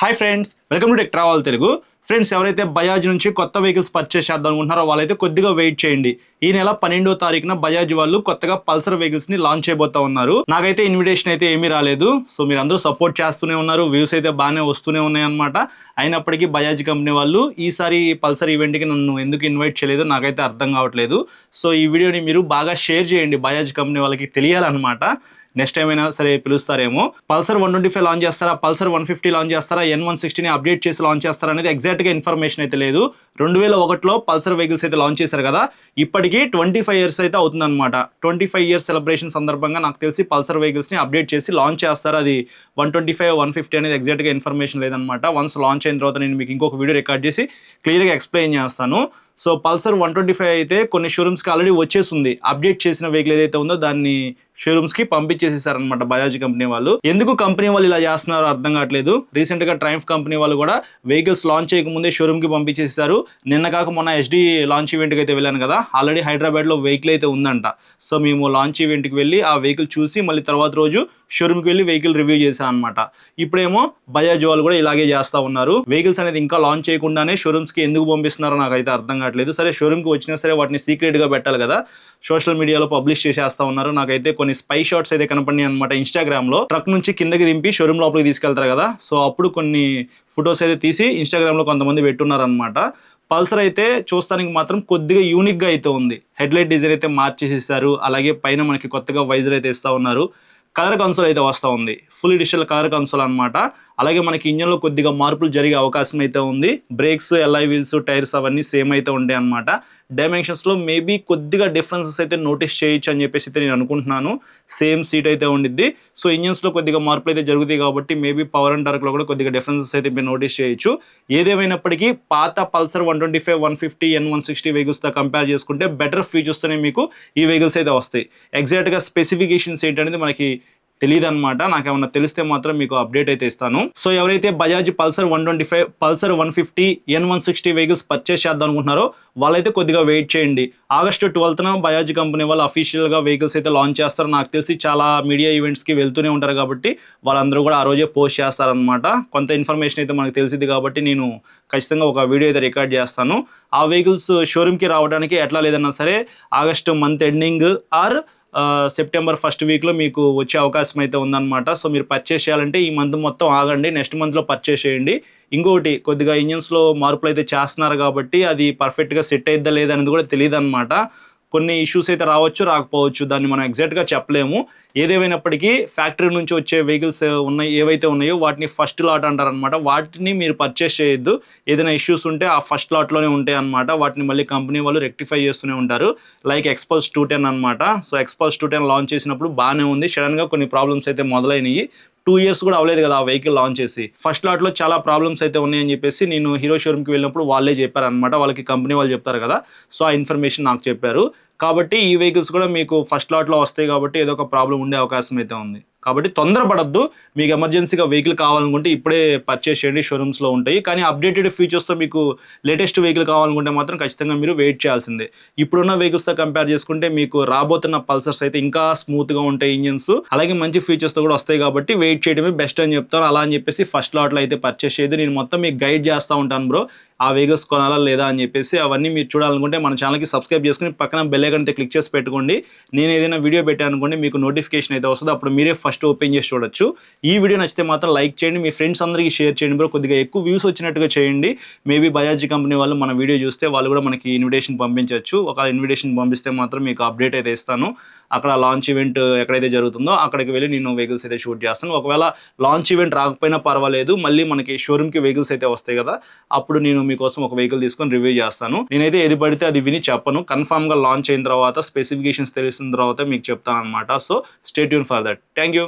Hi friends, welcome to tech travel Telugu. Friends, ఎవరైతే బజాజ్ నుంచి కొత్త వెహికల్స్ పర్చేస్ చేద్దాం అనుకుంటున్నారో వాళ్ళైతే కొద్దిగా వెయిట్ చేయండి. ఈ నెల 12వ తారీఖున బజాజ్ వాళ్ళు కొత్తగా పల్సర్ వెహికల్స్ ని లాంచ్ చేయబోతా ఉన్నారు. నాకైతే ఇన్విటేషన్ అయితే ఏమీ రాలేదు. సో మీరు అందరూ సపోర్ట్ చేస్తూనే ఉన్నారు, వ్యూస్ అయితే బాగానే వస్తూనే ఉన్నాయి అనమాట. అయినప్పటికీ బజాజ్ కంపెనీ వాళ్ళు ఈసారి పల్సర్ ఈవెంట్ కి నన్ను ఎందుకు ఇన్వైట్ చేయలేదు నాకైతే అర్థం కావట్లేదు. సో ఈ వీడియోని మీరు బాగా షేర్ చేయండి, బజాజ్ కంపెనీ వాళ్ళకి తెలియాలన్నమాట. నెక్స్ట్ టైం అయినా సరే పిలుస్తారేమో. పల్సర్ 125 లాంచ్ చేస్తారా, పల్సర్ 150 లాంచ్ చేస్తారా, N160ని అప్డేట్ చేసి లాంచ్ చేస్తారా అనేది ఎగ్జాక్ట్గా ఇన్ఫర్మేషన్ అయితే లేదు. 2001లో పల్సర్ వెహికల్స్ అయితే లాంచ్ చేశారు కదా, ఇప్పటికి 25 ఇయర్స్ అయితే అవుతుందన్నమాట. 25 ఇయర్స్ సెలబ్రేషన్ సందర్భంగా నాకు తెలిసి పల్సర్ వెహికల్స్ని అప్డేట్ చేసి లాంచ్ చేస్తారు. అది 125 150 అనేది ఎగ్జాక్ట్గా ఇన్ఫర్మేషన్ లేదనమాట. వన్స్ లాంచ్ అయిన తర్వాత నేను మీకు ఇంకొక వీడియో రికార్డ్ చేసి క్లియర్గా ఎక్స్ప్లెయిన్ చేస్తాను. సో పల్సర్ 125 అయితే కొన్ని షోరూమ్స్కి ఆల్రెడీ వచ్చేసింది. అప్డేట్ చేసిన వెహికల్ ఏదైతే ఉందో దాన్ని షోరూమ్స్కి పంపించేసేసారనమాట బజాజ్ కంపెనీ వాళ్ళు. ఎందుకు కంపెనీ వాళ్ళు ఇలా చేస్తున్నారో అర్థం కావట్లేదు. రీసెంట్గా ట్రయంఫ్ కంపెనీ వాళ్ళు కూడా వెహికల్స్ లాంచ్ చేయకముందే షోరూమ్కి పంపించేసారు. నిన్న కాక మొన్న SD లాంచ్ ఈవెంట్కి అయితే వెళ్ళాను కదా, ఆల్రెడీ హైదరాబాద్లో వెహికల్ అయితే ఉందంట. సో మేము లాంచ్ ఈవెంట్కి వెళ్ళి ఆ వెహికల్ చూసి మళ్ళీ తర్వాత రోజు షోరూమ్కి వెళ్ళి వెహికల్ రివ్యూ చేశాను అనమాట. ఇప్పుడేమో బజాజ్ వాళ్ళు కూడా ఇలాగే చేస్తూ ఉన్నారు. వెహికల్స్ అనేది ఇంకా లాంచ్ చేయకుండానే షోరూమ్స్కి ఎందుకు పంపిస్తున్నారో నాకైతే అర్థం కావట్లేదు. సరే, షోరూమ్కి వచ్చినా సరే వాటిని సీక్రెట్గా పెట్టాలి కదా, సోషల్ మీడియాలో పబ్లిష్ చేసేస్తా ఉన్నారు. నాకైతే కొన్ని స్పై షాట్స్ అయితే కనపడినాయి అనమాట. ఇన్స్టాగ్రామ్లో ట్రక్ నుంచి కిందకి దింపి షోరూమ్ లోపలికి తీసుకెళ్తారు కదా, సో అప్పుడు కొన్ని ఫొటోస్ అయితే తీసి ఇన్స్టాగ్రామ్లో కొంతమంది పెట్టున్నారనమాట. పల్సర్ అయితే చూస్తానికి మాత్రం కొద్దిగా యూనిక్గా అయితే ఉంది. హెడ్లైట్ డిజైన్ అయితే మార్చేసేసారు. అలాగే పైన మనకి కొత్తగా వైజర్ అయితే ఇస్తూ ఉన్నారు. కలర్ కన్సోల్ అయితే వస్తూ ఉంది, ఫుల్ డిజిటల్ కలర్ కన్సోల్ అనమాట. అలాగే మనకి ఇంజన్లో కొద్దిగా మార్పులు జరిగే అవకాశం అయితే ఉంది. బ్రేక్స్, LI వీల్స్, టైర్స్ అవన్నీ సేమ్ అయితే ఉంటాయి అనమాట. డైమెన్షన్స్లో మేబీ కొద్దిగా డిఫరెన్సెస్ అయితే నోటీస్ చేయొచ్చు అని చెప్పేసి అయితే నేను అనుకుంటున్నాను. సేమ్ సీట్ అయితే ఉండిద్ది. సో ఇంజన్స్లో కొద్దిగా మార్పులు అయితే జరుగుతాయి కాబట్టి మేబీ పవర్ అండ్ టార్క్లో కూడా కొద్దిగా డిఫరెన్సెస్ అయితే మీరు నోటీస్ చేయొచ్చు. ఏదేమైనప్పటికీ పాత పల్సర్ 125 150 N160 వెహికల్స్తో కంపేర్ చేసుకుంటే బెటర్ ఫీచర్స్తోనే మీకు ఈ వెహికల్స్ అయితే వస్తాయి. ఎగ్జాక్ట్గా స్పెసిఫికేషన్స్ ఏంటనేది మనకి తెలియదు అనమాట. నాకేమన్నా తెలిస్తే మాత్రం మీకు అప్డేట్ అయితే ఇస్తాను. సో ఎవరైతే Bajaj Pulsar 125, Pulsar 150, N160 vehicles purchase చేద్దాం అనుకుంటున్నారో వాళ్ళైతే కొద్దిగా వెయిట్ చేయండి. ఆగస్టు 12న బజాజ్ కంపెనీ వాళ్ళు అఫీషియల్గా వెహికల్స్ అయితే లాంచ్ చేస్తారు. నాకు తెలిసి చాలా మీడియా ఈవెంట్స్కి వెళ్తూనే ఉంటారు కాబట్టి వాళ్ళందరూ కూడా ఆ రోజే పోస్ట్ చేస్తారనమాట. కొంత ఇన్ఫర్మేషన్ అయితే మనకు తెలిసింది కాబట్టి నేను ఖచ్చితంగా ఒక వీడియో అయితే రికార్డ్ చేస్తాను. ఆ వెహికల్స్ షోరూమ్కి రావడానికి ఎట్లా లేదన్నా సరే August month ending or September first వీక్లో మీకు వచ్చే అవకాశం అయితే ఉందన్నమాట. సో మీరు పర్చేస్ చేయాలంటే ఈ మంత్ మొత్తం ఆగండి, నెక్స్ట్ మంత్లో పర్చేస్ చేయండి. ఇంకొకటి, కొద్దిగా ఇంజన్స్లో మార్పులు అయితే చేస్తున్నారు కాబట్టి అది పర్ఫెక్ట్గా సెట్ అయిద్దా లేదా అనేది కూడా తెలియదు అనమాట. కొన్ని ఇష్యూస్ అయితే రావచ్చు, రాకపోవచ్చు, దాన్ని మనం ఎగ్జాక్ట్గా చెప్పలేము. ఏదేమైనప్పటికీ ఫ్యాక్టరీ నుంచి వచ్చే వెహికల్స్ ఉన్నాయి ఏవైతే ఉన్నాయో వాటిని ఫస్ట్ లాట్ అంటారనమాట. వాటిని మీరు పర్చేస్ చేయొద్దు. ఏదైనా ఇష్యూస్ ఉంటే ఆ ఫస్ట్ లాట్లోనే ఉంటాయి అనమాట. వాటిని మళ్ళీ కంపెనీ వాళ్ళు రెక్టిఫై చేస్తూనే ఉంటారు. లైక్ ఎక్స్పల్స్ 210 అనమాట. సో ఎక్స్పల్స్ 210 లాంచ్ చేసినప్పుడు బాగానే ఉంది, సడన్గా కొన్ని ప్రాబ్లమ్స్ అయితే మొదలైనవి. 2 ఇయర్స్ కూడా అవ్వలేదు కదా ఆ వెహికల్ లాంచ్ చేసి. ఫస్ట్ లాట్లో చాలా ప్రాబ్లమ్స్ అయితే ఉన్నాయని చెప్పేసి నేను హీరో షోరూమ్కి వెళ్ళినప్పుడు వాళ్ళే చెప్పారనమాట. వాళ్ళకి కంపెనీ వాళ్ళు చెప్తారు కదా, సో ఆ ఇన్ఫర్మేషన్ నాకు చెప్పారు. కాబట్టి ఈ వెహికల్స్ కూడా మీకు ఫస్ట్ లాట్లో వస్తాయి కాబట్టి ఏదో ఒక ప్రాబ్లం ఉండే అవకాశం అయితే ఉంది. కాబట్టి తొందరపడద్దు. మీకు ఎమర్జెన్సీగా వెహికల్ కావాలనుకుంటే ఇప్పుడే పర్చేస్ చేయండి, షోరూమ్స్లో ఉంటాయి. కానీ అప్డేటెడ్ ఫీచర్స్తో మీకు లేటెస్ట్ వెహికల్ కావాలనుకుంటే మాత్రం ఖచ్చితంగా మీరు వెయిట్ చేయాల్సిందే. ఇప్పుడున్న వెహికల్స్తో కంపేర్ చేసుకుంటే మీకు రాబోతున్న పల్సర్స్ అయితే ఇంకా స్మూత్గా ఉంటాయి ఇంజిన్స్, అలాగే మంచి ఫీచర్స్తో కూడా వస్తాయి కాబట్టి వెయిట్ చేయడమే బెస్ట్ అని చెప్తాను. అలా అని చెప్పేసి ఫస్ట్ లాట్లో అయితే పర్చేస్ చేయదు. నేను మొత్తం మీకు గైడ్ చేస్తూ ఉంటాను బ్రో, ఆ వెహికల్స్ కొనాలా లేదా అని చెప్పేసి. అవన్నీ మీరు చూడాలనుకుంటే మన ఛానల్కి సబ్స్క్రైబ్ చేసుకుని పక్కన బెల్ ఐకాన్ అయితే క్లిక్ చేసి పెట్టుకోండి. నేను ఏదైనా వీడియో పెట్టాను అనుకోండి మీకు నోటిఫికేషన్ అయితే వస్తుంది, అప్పుడు మీరే ఫస్ట్ ఓపెన్ చేసి చూడొచ్చు. ఈ వీడియో నచ్చితే మాత్రం లైక్ చేయండి, మీ ఫ్రెండ్స్ అందరికీ షేర్ చేయండి బ్రో. కొద్దిగా ఎక్కువ వ్యూస్ వచ్చినట్టుగా చేయండి. మేబీ బజాజ్ కంపెనీ వాళ్ళు మన వీడియో చూస్తే వాళ్ళు కూడా మనకి ఇన్విటేషన్ పంపించవచ్చు. ఒకవేళ ఇన్విటేషన్ పంపిస్తే మాత్రం మీకు అప్డేట్ అయితే ఇస్తాను. అక్కడ లాంచ్ ఈవెంట్ ఎక్కడైతే జరుగుతుందో అక్కడికి వెళ్ళి నేను వెహికల్స్ అయితే షూట్ చేస్తాను. ఒకవేళ లాంచ్ ఈవెంట్ రాకపోయినా పర్వాలేదు, మళ్ళీ మనకి షోరూమ్కి వెహికల్స్ అయితే వస్తాయి కదా, అప్పుడు నేను మీకోసం ఒక వెహికల్ తీసుకొని రివ్యూ చేస్తాను. నేనైతే ఏది పడితే అది విని చెప్పను. కన్ఫామ్గా లాంచ్ అయిన తర్వాత స్పెసిఫికేషన్స్ తెలిసిన తర్వాత మీకు చెప్తాను అనమాట. So stay tune for that. Thank you.